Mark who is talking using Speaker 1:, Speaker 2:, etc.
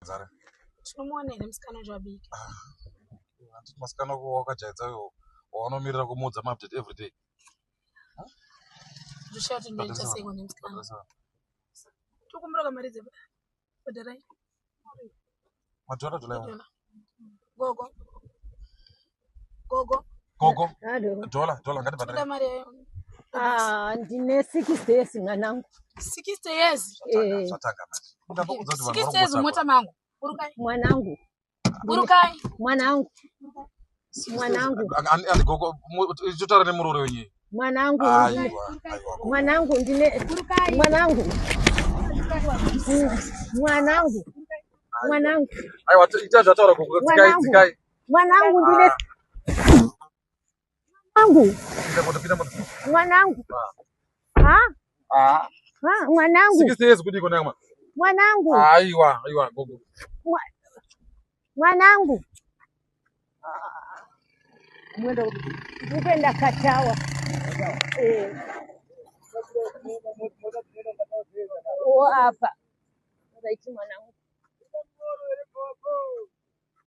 Speaker 1: Zara.
Speaker 2: Tinomuona ine musikana zvabiki.
Speaker 1: Handiti masikana wakajaidzayo wanomirira kumudza maupdate every day.
Speaker 2: Zvishati ndoita seiko nemusikana. Tokumbura mari dzepa. Bhadharai.
Speaker 1: Madhora dolai.
Speaker 2: Gogo.
Speaker 1: Dola ngati bhadharai.
Speaker 2: Mari yayo.
Speaker 3: Ndine 6 days mwanangu.
Speaker 2: 6 years.
Speaker 1: Zvatanga manje.
Speaker 2: 6 years mota mangu. Urukai.
Speaker 3: Mwanangu.
Speaker 2: Urukai.
Speaker 3: Mwanangu.
Speaker 1: Ani gogo chotara nemurore wenyewe.
Speaker 3: Mwanangu. Mwanangu ndine
Speaker 2: Urukai.
Speaker 3: mwanangu. Mwanangu.
Speaker 1: Aiwa ita zvataura gogo dzikai.
Speaker 3: Mwanangu ndine mwanangu. Mwanangu.
Speaker 1: 6 days kudiko nyama.
Speaker 3: Mwanangu.
Speaker 1: Aiwa gogo.
Speaker 3: Mwanangu. Mwendo kupenda katawa. Hapa. Mwanangu.